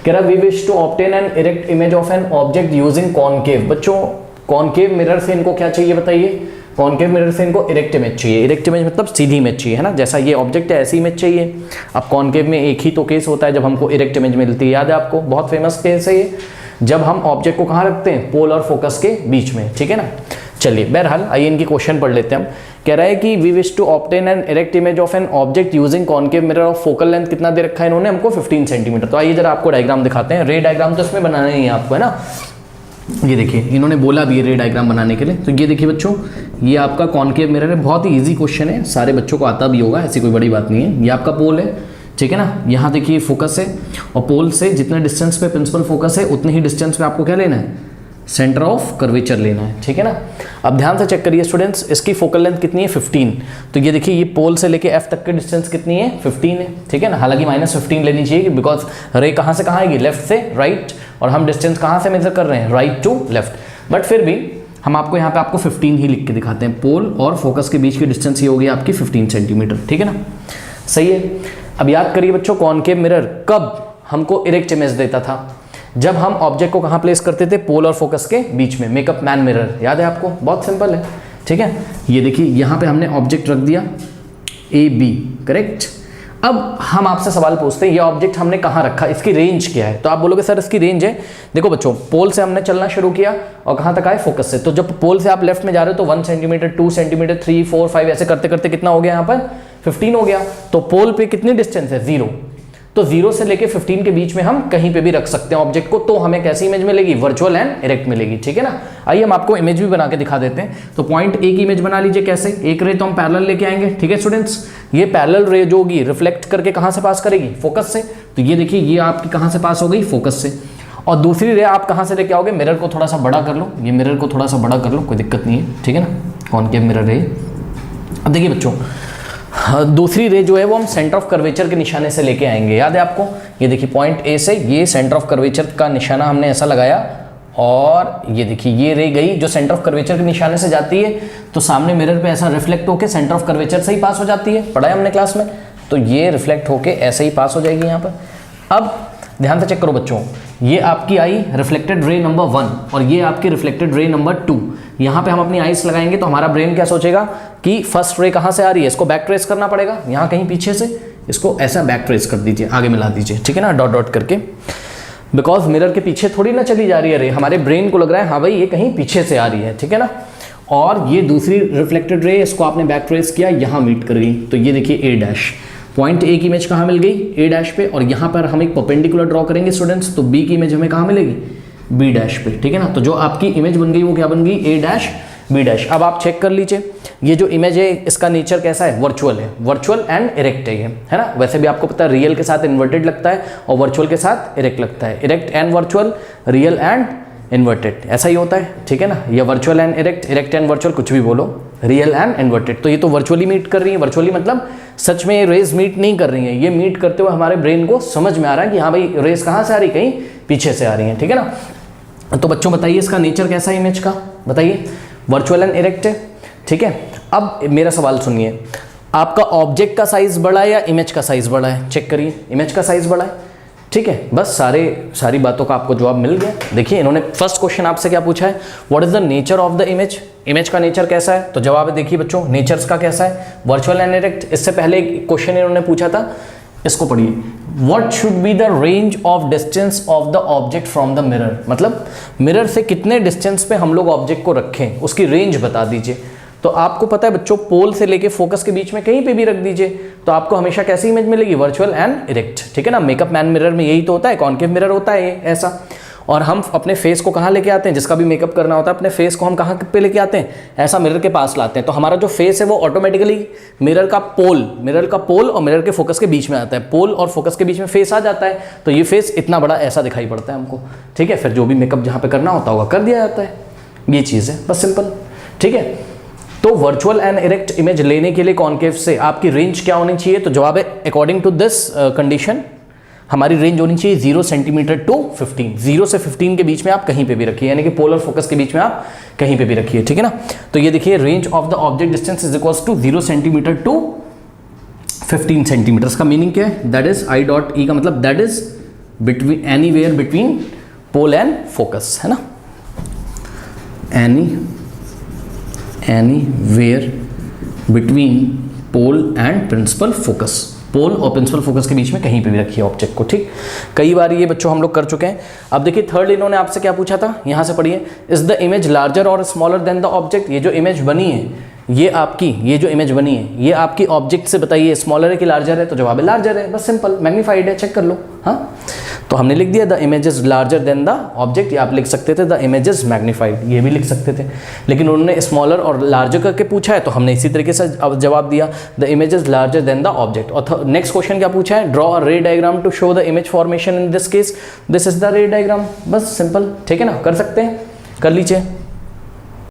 कह रहा we wish to obtain an erect image of an object using concave. बच्चों concave mirror से इनको क्या चाहिए बताइए, कॉनकेव मिरर से इनको इरेक्ट इमेज चाहिए। इरेक्ट इमेज मतलब सीधी इमेज चाहिए, है ना, जैसा ये ऑब्जेक्ट है ऐसी इमेज चाहिए। अब कॉनकेव में एक ही तो केस होता है जब हमको इरेक्ट इमेज मिलती है, याद है आपको, बहुत फेमस केस है ये, जब हम ऑब्जेक्ट को कहाँ रखते हैं, पोल और फोकस के बीच में, ठीक है ना। चलिए बहरहाल आइए इनकी क्वेश्चन पढ़ लेते हैं हम। कह रहा है कि we wish to obtain an erect image of an object using concave mirror of focal length कितना दे रखा है इन्होंने हमको 15 सेंटीमीटर। तो आइए जरा आपको डायग्राम दिखाते हैं। रे डायग्राम तो इसमें बनाना ही है आपको, है ना। ये देखिए इन्होंने बोला भी रे डायग्राम बनाने के लिए। तो ये देखिए बच्चों, ये आपका कॉनकेव मिरर है, बहुत ही इजी क्वेश्चन है, सारे बच्चों को आता भी होगा, ऐसी कोई बड़ी बात नहीं है। ये आपका पोल है, ठीक है ना, यहाँ देखिए फोकस है, और पोल से जितने डिस्टेंस पे प्रिंसिपल फोकस है उतने ही डिस्टेंस पे आपको क्या लेना है, सेंटर ऑफ कर्वेचर लेना है, ठीक है ना। अब ध्यान से चेक करिए स्टूडेंट्स, इसकी फोकल लेंथ कितनी है 15। तो ये देखिए ये पोल से लेके एफ तक की डिस्टेंस कितनी है 15 है, ठीक है ना। हालांकि -15 लेनी चाहिए बिकॉज रे कहाँ से कहाँ आएगी, लेफ्ट से राइट, और हम डिस्टेंस कहाँ से मेजर कर रहे हैं, राइट टू लेफ्ट। बट फिर भी हम आपको यहाँ पे आपको 15 ही लिख के दिखाते हैं। पोल और फोकस के बीच की डिस्टेंस ये होगी आपकी 15 सेंटीमीटर, ठीक है ना, सही है। अब याद करिए बच्चों, कॉनकेव मिरर कब हमको इरेक्ट इमेज देता था, जब हम ऑब्जेक्ट को कहाँ प्लेस करते थे, पोल और फोकस के बीच में। मेकअप मैन मिरर याद है आपको, बहुत सिंपल है, ठीक है। ये देखिए यहाँ पे हमने ऑब्जेक्ट रख दिया ए बी, करेक्ट। अब हम आपसे सवाल पूछते हैं, ये ऑब्जेक्ट हमने कहाँ रखा, इसकी रेंज क्या है। तो आप बोलोगे सर इसकी रेंज है, देखो बच्चों पोल से हमने चलना शुरू किया और कहाँ तक आए, फोकस से। तो जब पोल से आप लेफ्ट में जा रहे हो तो 1 सेंटीमीटर 2 सेंटीमीटर 3 4 5 ऐसे करते करते कितना हो गया, यहाँ पर 15 हो गया। तो पोल पे कितनी डिस्टेंस है, 0। तो 0 से लेके 15 के बीच में हम कहीं पे भी रख सकते हैं ऑब्जेक्ट को, तो हमें कैसी इमेज मिलेगी, वर्चुअल एंड इरेक्ट मिलेगी, ठीक है ना। आइए हम आपको इमेज भी बना के दिखा देते हैं। तो पॉइंट ए की इमेज बना लीजिए, कैसे, एक रे तो हम पैरेलल लेके आएंगे, ठीक है स्टूडेंट्स। ये पैरेलल रे जो होगी रिफ्लेक्ट करके कहां से पास करेगी, फोकस से। तो ये देखिए ये आपकी कहां से पास हो गई, फोकस से। और दूसरी रे आप कहां से लेके आओगे, मिरर को थोड़ा सा बड़ा कर लो, ये मिरर को थोड़ा सा बड़ा कर लो, कोई दिक्कत नहीं है, ठीक है ना, कॉनकेव मिरर रे। अब देखिए बच्चों, दूसरी रे जो है वो हम सेंटर ऑफ कर्वेचर के निशाने से लेके आएंगे, याद है आपको। ये देखिए पॉइंट ए से ये सेंटर ऑफ कर्वेचर का निशाना हमने ऐसा लगाया, और ये देखिए ये रे गई जो सेंटर ऑफ कर्वेचर के निशाने से जाती है, तो सामने मिरर पे ऐसा रिफ्लेक्ट होके सेंटर ऑफ कर्वेचर से ही पास हो जाती है, पढ़ा है हमने क्लास में। तो ये रिफ्लेक्ट होके ऐसे ही पास हो जाएगी यहाँ पर। अब ध्यान से चेक करो बच्चों, ये आपकी आई रिफ्लेक्टेड रे नंबर 1 और ये आपकी रिफ्लेक्टेड रे नंबर 2। यहाँ पे हम अपनी आइस लगाएंगे तो हमारा ब्रेन क्या सोचेगा कि फर्स्ट रे कहाँ से आ रही है, इसको बैक ट्रेस करना पड़ेगा, यहाँ कहीं पीछे से इसको ऐसा बैक ट्रेस कर दीजिए, आगे मिला दीजिए, ठीक है ना, डॉट डॉट करके। बिकॉज मिरर के पीछे थोड़ी ना चली जा रही है रे, हमारे ब्रेन को लग रहा है हाँ भाई ये कहीं पीछे से आ रही है, ठीक है ना। और ये दूसरी रिफ्लेक्टेड रे, इसको आपने बैक ट्रेस किया, यहाँ मीट कर गई। तो ये देखिए ए डैश, पॉइंट ए की इमेज कहाँ मिल गई, ए डैश पे, और यहाँ पर हम एक परपेंडिकुलर ड्रॉ करेंगे स्टूडेंट्स, तो बी की इमेज हमें कहाँ मिलेगी, बी डैश पे, ठीक है ना। तो जो आपकी इमेज बन गई वो क्या बन गई, ए डैश बी डैश। अब आप चेक कर लीजिए, ये जो इमेज है इसका नेचर कैसा है, वर्चुअल है, वर्चुअल एंड इरेक्ट है ये, है ना। वैसे भी आपको पता है रियल के साथ इन्वर्टेड लगता है और वर्चुअल के साथ इरेक्ट लगता है, erect and virtual, real and inverted, ऐसा ही होता है, ठीक है ना। या virtual and erect, erect and virtual, कुछ भी बोलो, रियल एंड इन्वर्टेड। तो ये तो वर्चुअली मीट कर रही है, वर्चुअली मतलब सच में ये रेज मीट नहीं कर रही है, ये मीट करते हुए हमारे ब्रेन को समझ में आ रहा है कि हाँ भाई रेज कहाँ से आ रही, कहीं पीछे से आ रही है, ठीक है ना। तो बच्चों बताइए इसका नेचर कैसा है इमेज का, बताइए, वर्चुअल एंड इरेक्ट है, ठीक है। अब मेरा सवाल सुनिए, आपका ऑब्जेक्ट का साइज बड़ा है या इमेज का साइज बड़ा है, चेक करिए, इमेज का साइज बड़ा है, ठीक है। बस सारी बातों का आपको जवाब मिल गया। देखिए इन्होंने फर्स्ट क्वेश्चन आपसे क्या पूछा है, what is the nature of the image, image का नेचर कैसा है। तो जवाब है देखिए बच्चों, नेचर्स का कैसा है, वर्चुअल एंड इरेक्ट। इससे पहले एक क्वेश्चन इन्होंने पूछा था, इसको पढ़िए, what should be the range of distance of the object from the mirror, मतलब मिरर से कितने डिस्टेंस पे हम लोग ऑब्जेक्ट को रखें, उसकी रेंज बता दीजिए। तो आपको पता है बच्चों, पोल से लेके फोकस के बीच में कहीं पे भी रख दीजिए तो आपको हमेशा कैसी इमेज मिलेगी, वर्चुअल एंड इरेक्ट, ठीक है ना। मेकअप मैन मिरर में यही तो होता है, कॉनकेव मिरर होता है ये ऐसा। और हम अपने फेस को कहाँ लेके आते हैं, जिसका भी मेकअप करना होता है अपने फेस को हम कहाँ पे लेके आते हैं, ऐसा मिरर के पास लाते हैं। तो हमारा जो फेस है वो ऑटोमेटिकली मिरर का पोल और मिरर के फोकस के बीच में आता है, पोल और फोकस के बीच में फेस आ जाता है। तो ये फेस इतना बड़ा ऐसा दिखाई पड़ता है हमको, ठीक है। फिर जो भी मेकअप जहाँ पे करना होता होगा कर दिया जाता है, ये चीज़ है, बस सिंपल, ठीक है। तो वर्चुअल एंड इरेक्ट इमेज लेने के लिए कॉनकेव से आपकी रेंज क्या होनी चाहिए, तो जवाब है अकॉर्डिंग टू दिस कंडीशन हमारी रेंज होनी चाहिए 0 सेंटीमीटर टू 15, 0 से 15 के बीच में आप कहीं पे भी रखिए, यानी कि पोलर फोकस के बीच में आप कहीं पे भी रखिए, ठीक है ना। तो ये देखिए, range of the object distance is equals to 0 centimetre to 15 centimetre. का मीनिंग क्या है, that is i dot e का मतलब that is between anywhere between pole and focus, है ना, anywhere between pole and principal focus, pole और principal focus के बीच में कहीं पे भी रखिए ऑब्जेक्ट को, ठीक। कई बार ये बच्चों हम लोग कर चुके हैं। अब देखिए थर्ड इन्होंने आपसे क्या पूछा था, यहाँ से पढ़िए, इज द इमेज लार्जर और स्मॉलर देन द ऑब्जेक्ट। ये जो इमेज बनी है ये आपकी, ये जो इमेज बनी है ये आपकी ऑब्जेक्ट से बताइए स्मॉलर है कि लार्जर है, तो जवाब है लार्जर है, बस सिंपल, मैग्नीफाइड है, चेक कर लो। हाँ, तो हमने लिख दिया the image is larger than the object, या आप लिख सकते थे द इमेज इज मैग्नीफाइड, ये भी लिख सकते थे, लेकिन उन्होंने स्मॉलर और लार्जर करके पूछा है तो हमने इसी तरीके से जवाब दिया the image is larger than the object. और नेक्स्ट क्वेश्चन क्या पूछा है, draw a ray diagram to show the image formation in this case, this is the ray diagram, बस सिंपल, ठीक है ना, कर सकते हैं, कर लीजिए।